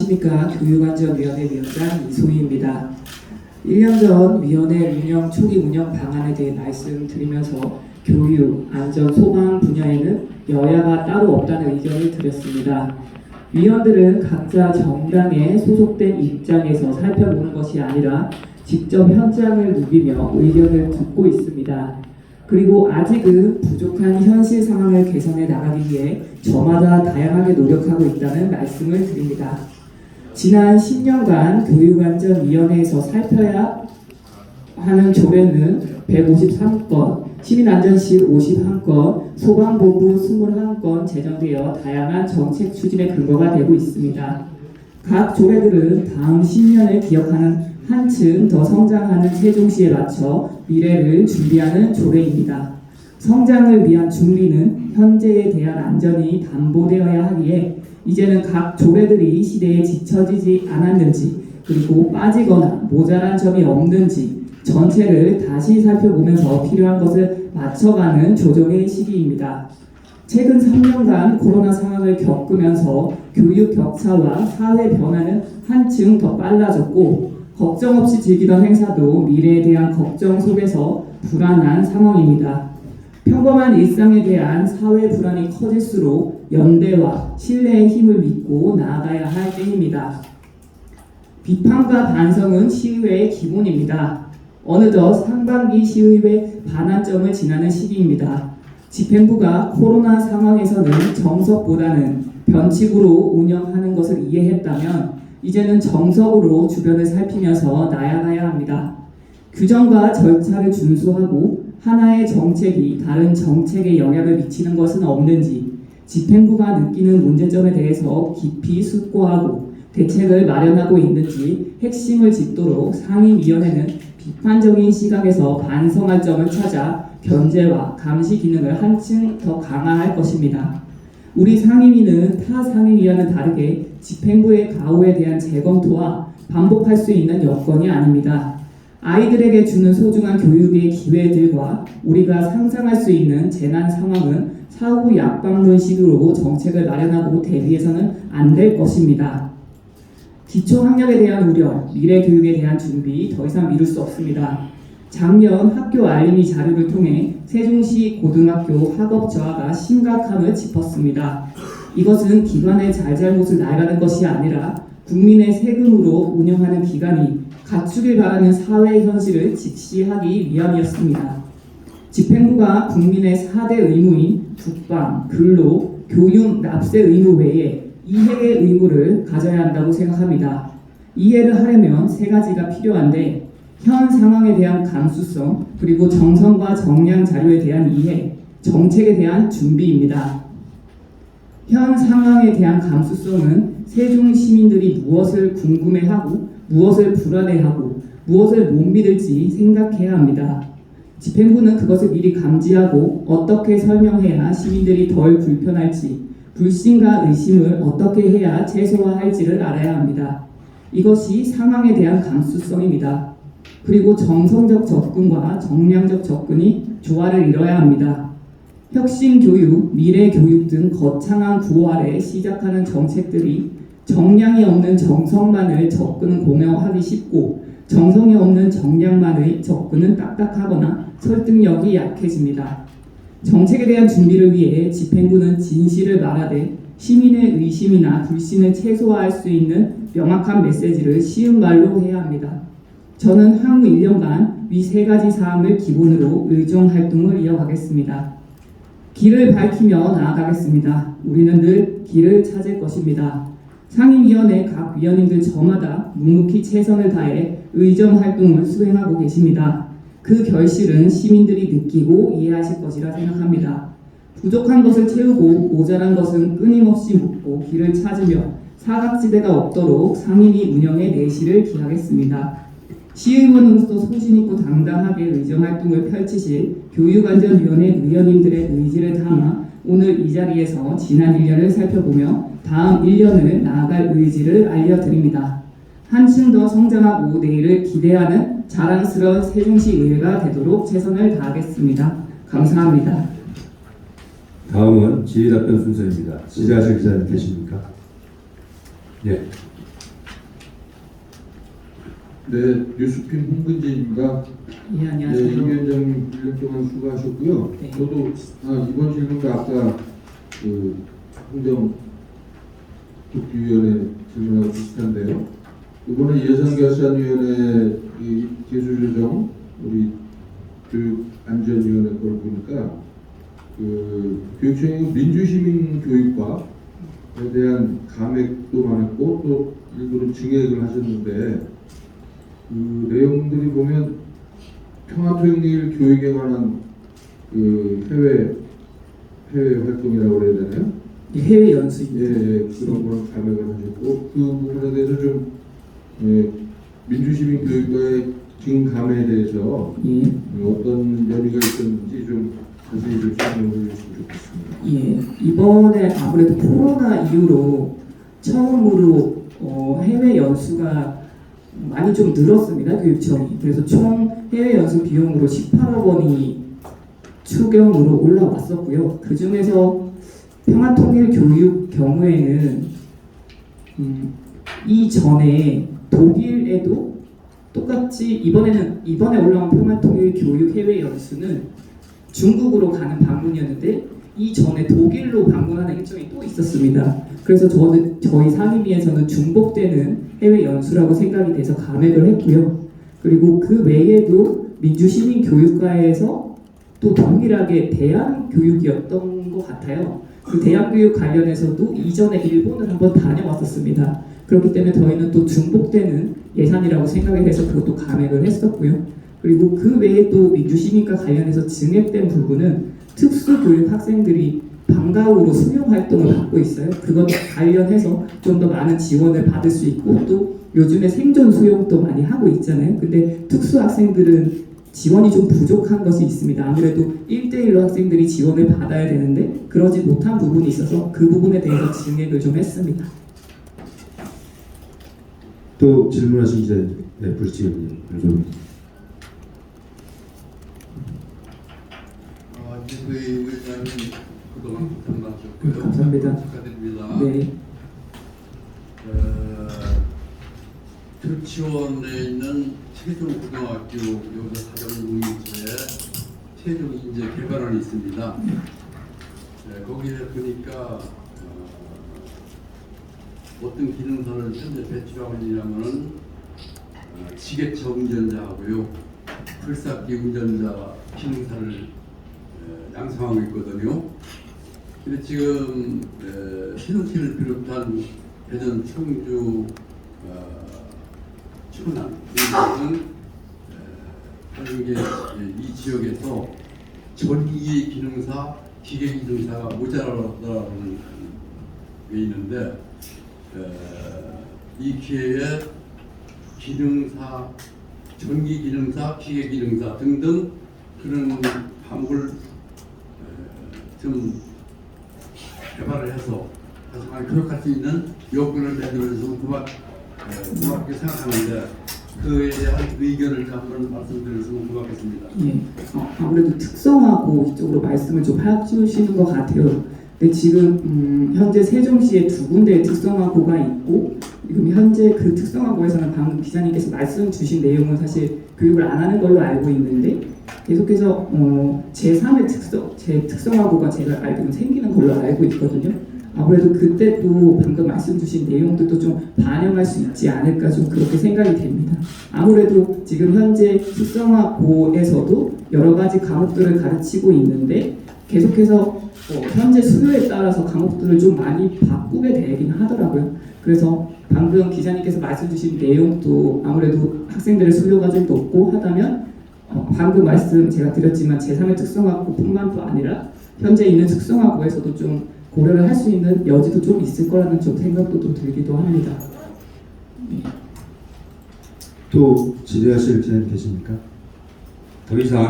안녕하십니까. 교육안전위원회 위원장 이소희입니다. 1년 전 위원회 초기 운영 방안에 대해 말씀드리면서 교육, 안전, 소방 분야에는 여야가 따로 없다는 의견을 드렸습니다. 위원들은 각자 정당에 소속된 입장에서 살펴보는 것이 아니라 직접 현장을 누비며 의견을 듣고 있습니다. 그리고 아직은 부족한 현실 상황을 개선해 나가기 위해 저마다 다양하게 노력하고 있다는 말씀을 드립니다. 지난 10년간 교육안전위원회에서 살펴야 하는 조례는 153건, 시민안전실 51건, 소방본부 21건 제정되어 다양한 정책 추진의 근거가 되고 있습니다. 각 조례들은 다음 10년을 기억하는 한층 더 성장하는 세종시에 맞춰 미래를 준비하는 조례입니다. 성장을 위한 준비는 현재에 대한 안전이 담보되어야 하기에 이제는 각 조례들이 시대에 뒤처지지 않았는지, 그리고 빠지거나 모자란 점이 없는지 전체를 다시 살펴보면서 필요한 것을 맞춰가는 조정의 시기입니다. 최근 3년간 코로나 상황을 겪으면서 교육 격차와 사회 변화는 한층 더 빨라졌고, 걱정 없이 즐기던 행사도 미래에 대한 걱정 속에서 불안한 상황입니다. 평범한 일상에 대한 사회 불안이 커질수록 연대와 신뢰의 힘을 믿고 나아가야 할 때입니다. 비판과 반성은 시의회의 기본입니다. 어느덧 상반기 시의회 반환점을 지나는 시기입니다. 집행부가 코로나 상황에서는 정석보다는 변칙으로 운영하는 것을 이해했다면 이제는 정석으로 주변을 살피면서 나아가야 합니다. 규정과 절차를 준수하고 하나의 정책이 다른 정책에 영향을 미치는 것은 없는지, 집행부가 느끼는 문제점에 대해서 깊이 숙고하고 대책을 마련하고 있는지 핵심을 짚도록 상임위원회는 비판적인 시각에서 반성할 점을 찾아 견제와 감시 기능을 한층 더 강화할 것입니다. 우리 상임위는 타 상임위와는 다르게 집행부의 가호에 대한 재검토와 반복할 수 있는 여건이 아닙니다. 아이들에게 주는 소중한 교육의 기회들과 우리가 상상할 수 있는 재난 상황은 사후 약방문식으로 정책을 마련하고 대비해서는 안 될 것입니다. 기초학력에 대한 우려, 미래 교육에 대한 준비 더 이상 미룰 수 없습니다. 작년 학교 알림이 자료를 통해 세종시 고등학교 학업 저하가 심각함을 짚었습니다. 이것은 기관의 잘잘못을 나열하는 것이 아니라 국민의 세금으로 운영하는 기관이 갖추길 바라는 사회 현실을 직시하기 위함이었습니다. 집행부가 국민의 4대 의무인 국방, 근로, 교육, 납세 의무 외에 이해의 의무를 가져야 한다고 생각합니다. 이해를 하려면 세 가지가 필요한데, 현 상황에 대한 감수성, 그리고 정성과 정량 자료에 대한 이해, 정책에 대한 준비입니다. 현 상황에 대한 감수성은 세종 시민들이 무엇을 궁금해하고 무엇을 불안해하고 무엇을 못 믿을지 생각해야 합니다. 집행부는 그것을 미리 감지하고 어떻게 설명해야 시민들이 덜 불편할지, 불신과 의심을 어떻게 해야 최소화할지를 알아야 합니다. 이것이 상황에 대한 감수성입니다. 그리고 정성적 접근과 정량적 접근이 조화를 이뤄야 합니다. 혁신 교육, 미래 교육 등 거창한 구호 아래 시작하는 정책들이 정량이 없는 정성만을 접근은 공허하기 쉽고, 정성이 없는 정량만의 접근은 딱딱하거나 설득력이 약해집니다. 정책에 대한 준비를 위해 집행부는 진실을 말하되 시민의 의심이나 불신을 최소화할 수 있는 명확한 메시지를 쉬운 말로 해야 합니다. 저는 향후 1년간 위 세 가지 사항을 기본으로 의정 활동을 이어가겠습니다. 길을 밝히며 나아가겠습니다. 우리는 늘 길을 찾을 것입니다. 상임위원회 각 위원님들 저마다 묵묵히 최선을 다해 의정 활동을 수행하고 계십니다. 그 결실은 시민들이 느끼고 이해하실 것이라 생각합니다. 부족한 것을 채우고 모자란 것은 끊임없이 묻고 길을 찾으며 사각지대가 없도록 상임위 운영에 내실을 기하겠습니다. 시의원으로서 소신있고 당당하게 의정활동을 펼치실 교육안전위원회 위원님들의 의지를 담아 오늘 이 자리에서 지난 1년을 살펴보며 다음 1년을 나아갈 의지를 알려드립니다. 한층 더 성장하고 내일을 기대하는 자랑스러운 세종시 의회가 되도록 최선을 다하겠습니다. 감사합니다. 다음은 질의답변 순서입니다. 질의하실 기자님 계십니까? 예. 네, 뉴스핀 홍근진입니다. 예, 네, 안녕하세요. 이 위원장님 1년 동안 수고하셨고요. 네. 저도 이번 질문도 아까 그 행정 국기위원회 질문하고 비슷한데요. 이번에 예산결산위원회 이 기술조정 우리 교육안전위원회 걸 보니까 그 교육청의 민주시민 교육과에 대한 감액도 많았고 또 일부는 증액을 하셨는데 그 내용들이 보면 평화통일 교육에 관한 그 해외 활동이라고 그래야 되나요? 해외 연수입니다. 예, 그런 거는 감액을 하셨고 그 부분에 대해서 좀 민주시민 교육과의 증감에 대해서 예. 어떤 연유가 있었는지 좀 자세히 좀 설명을 해주시면 좋겠습니다. 예, 이번에 아무래도 코로나 이후로 처음으로 해외 연수가 많이 좀 늘었습니다. 교육청이. 그래서 총 해외 연수 비용으로 18억 원이 추경으로 올라왔었고요. 그 중에서 평화통일 교육 경우에는 이전에 독일에도 똑같이 이번에 올라온 평화통일 교육 해외 연수는 중국으로 가는 방문이었는데 이전에 독일로 방문하는 일정이 또 있었습니다. 그래서 저희 상임위에서는 중복되는 해외 연수라고 생각이 돼서 감액을 했고요. 그리고 그 외에도 민주시민교육과에서 또 동일하게 대안교육이었던 것 같아요. 그 대안교육 관련해서도 이전에 일본을 한번 다녀왔었습니다. 그렇기 때문에 저희는 또 중복되는 예산이라고 생각을 해서 그것도 감액을 했었고요. 그리고 그 외에 또 민주시민과 관련해서 증액된 부분은 특수교육 학생들이 방과후로 수용 활동을 받고 있어요. 그것 관련해서 좀 더 많은 지원을 받을 수 있고 또 요즘에 생존 수용도 많이 하고 있잖아요. 근데 특수 학생들은 지원이 좀 부족한 것이 있습니다. 아무래도 1대1로 학생들이 지원을 받아야 되는데 그러지 못한 부분이 있어서 그 부분에 대해서 증액을 좀 했습니다. 또 질문하신 기자, 네, 부르치겠습니다. 저희 의장님 그동안 고생 많으셨고요. 감사합니다. 축하드립니다. 네. tür치원에 있는 최종고등학교 여자 사정공인소에 최종 인재 개발원이 있습니다. 거기에 보니까 어떤 기능사를 현재 배출하고 있냐면은 지게차 운전자하고요, 풀쌓기 운전자 기능사를 양성하고 있거든요. 근데 지금 신호시를 비롯한 대전, 청주, 충남 등은 하는 게 이 지역에서 전기 기능사, 기계 기능사가 모자라는 게 있는데 이 기회에 기능사, 전기 기능사, 기계 기능사 등등 그런 방법을 좀 개발을 해서 하지만 교육할 수 있는 여건을 만들어서 고맙게 생각하는데 그에 대한 의견을 좀 한번 말씀드렸으면 고맙겠습니다. 예, 아무래도 특성화고 이쪽으로 말씀을 좀 해주시는 것 같아요. 근데 지금 현재 세종시에 2군데의 특성화고가 있고 지금 현재 그 특성화고에서는 방금 기자님께서 말씀 주신 내용은 사실 교육을 안 하는 걸로 알고 있는데 계속해서 제3의 특성화고가 제가 알기로는 생기는 걸로 알고 있거든요. 아무래도 그때 또 방금 말씀 주신 내용들도 좀 반영할 수 있지 않을까 좀 그렇게 생각이 됩니다. 아무래도 지금 현재 특성화고에서도 여러 가지 과목들을 가르치고 있는데 계속해서 현재 수요에 따라서 과목들을 좀 많이 바꾸게 되긴 하더라고요. 그래서 방금 기자님께서 말씀 주신 내용도 아무래도 학생들의 수요가 좀 높고 하다면 방금 말씀 제가 드렸지만 제3의 특성화고뿐만도 아니라 현재 있는 특성화고에서도 좀 고려를 할 수 있는 여지도 좀 있을 거라는 좀 생각도 좀 들기도 합니다. 또 질의하실 기자님 계십니까? 더 이상